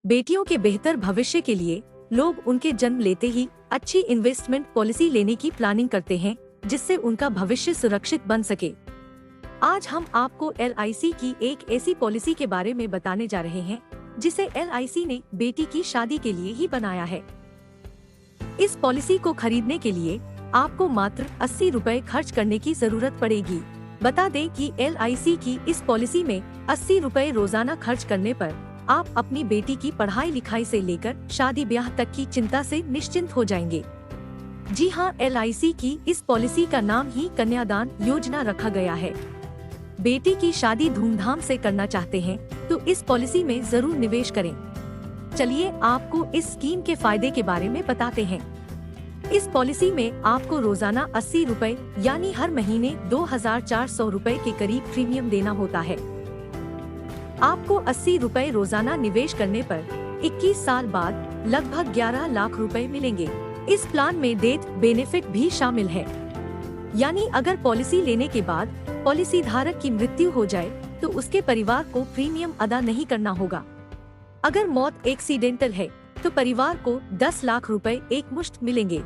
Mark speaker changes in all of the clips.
Speaker 1: बेटियों के बेहतर भविष्य के लिए लोग उनके जन्म लेते ही अच्छी इन्वेस्टमेंट पॉलिसी लेने की प्लानिंग करते हैं, जिससे उनका भविष्य सुरक्षित बन सके। आज हम आपको LIC की एक ऐसी पॉलिसी के बारे में बताने जा रहे हैं जिसे LIC ने बेटी की शादी के लिए ही बनाया है। इस पॉलिसी को खरीदने के लिए आपको मात्र 80 रुपए खर्च करने की जरूरत पड़ेगी। बता दें कि LIC की इस पॉलिसी में 80 रुपए रोजाना खर्च करने पर आप अपनी बेटी की पढ़ाई लिखाई से लेकर शादी ब्याह तक की चिंता से निश्चिंत हो जाएंगे। जी हाँ, LIC की इस पॉलिसी का नाम ही कन्यादान योजना रखा गया है। बेटी की शादी धूमधाम से करना चाहते हैं तो इस पॉलिसी में जरूर निवेश करें। चलिए आपको इस स्कीम के फायदे के बारे में बताते हैं। इस पॉलिसी में आपको रोजाना 80 रुपए यानी हर महीने 2400 रुपए के करीब प्रीमियम देना होता है। आपको 80 रुपए रोजाना निवेश करने पर 21 साल बाद लगभग 11 लाख रुपए मिलेंगे। इस प्लान में डेथ बेनिफिट भी शामिल है, यानी अगर पॉलिसी लेने के बाद पॉलिसी धारक की मृत्यु हो जाए तो उसके परिवार को प्रीमियम अदा नहीं करना होगा। अगर मौत एक्सीडेंटल है तो परिवार को 10 लाख रुपए एक मुश्त मिलेंगे।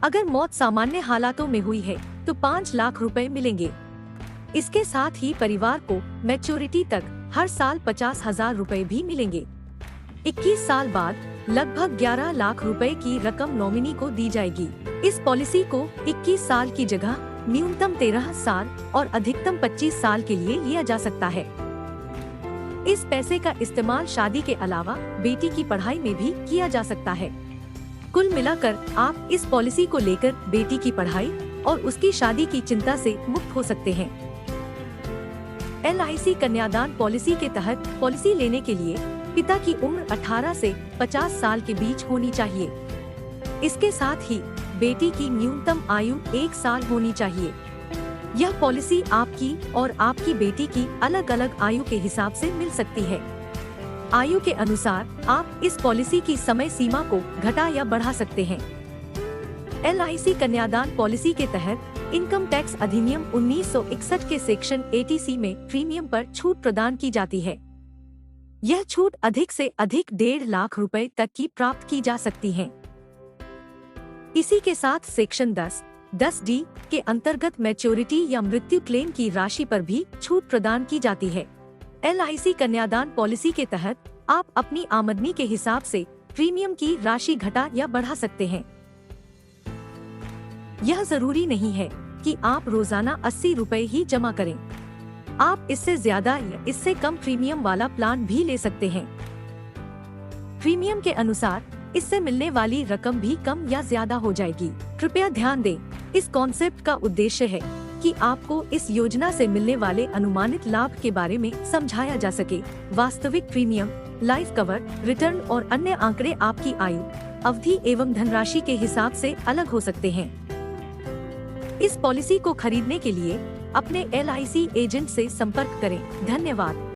Speaker 1: अगर मौत सामान्य हालातों में हुई है तो 5 लाख रुपए मिलेंगे। इसके साथ ही परिवार को मैच्योरिटी तक हर साल 50,000 रुपए भी मिलेंगे। 21 साल बाद लगभग 11 लाख रुपए की रकम नॉमिनी को दी जाएगी। इस पॉलिसी को 21 साल की जगह न्यूनतम 13 साल और अधिकतम 25 साल के लिए लिया जा सकता है। इस पैसे का इस्तेमाल शादी के अलावा बेटी की पढ़ाई में भी किया जा सकता है। कुल मिलाकर आप इस पॉलिसी को लेकर बेटी की पढ़ाई और उसकी शादी की चिंता से मुक्त हो सकते हैं। LIC कन्यादान पॉलिसी के तहत पॉलिसी लेने के लिए पिता की उम्र 18 से 50 साल के बीच होनी चाहिए। इसके साथ ही बेटी की न्यूनतम आयु 1 साल होनी चाहिए। यह पॉलिसी आपकी और आपकी बेटी की अलग अलग आयु के हिसाब से मिल सकती है। आयु के अनुसार आप इस पॉलिसी की समय सीमा को घटा या बढ़ा सकते हैं। LIC कन्यादान पॉलिसी के तहत इनकम टैक्स अधिनियम 1961 के सेक्शन 80C में प्रीमियम पर छूट प्रदान की जाती है। यह छूट अधिक से अधिक 1.5 लाख रुपए तक की प्राप्त की जा सकती है। इसी के साथ सेक्शन 10D के अंतर्गत मैच्योरिटी या मृत्यु क्लेम की राशि पर भी छूट प्रदान की जाती है। LIC कन्यादान पॉलिसी के तहत आप अपनी आमदनी के हिसाब से प्रीमियम की राशि घटा या बढ़ा सकते हैं। यह जरूरी नहीं है कि आप रोजाना 80 रुपए ही जमा करें। आप इससे ज्यादा या इससे कम प्रीमियम वाला प्लान भी ले सकते हैं। प्रीमियम के अनुसार इससे मिलने वाली रकम भी कम या ज्यादा हो जाएगी। कृपया ध्यान दें, इस कॉन्सेप्ट का उद्देश्य है कि आपको इस योजना से मिलने वाले अनुमानित लाभ के बारे में समझाया जा सके। वास्तविक प्रीमियम, लाइफ कवर, रिटर्न और अन्य आंकड़े आपकी आयु, अवधि एवं धनराशि के हिसाब से अलग हो सकते हैं। इस पॉलिसी को खरीदने के लिए अपने LIC एजेंट से संपर्क करें। धन्यवाद।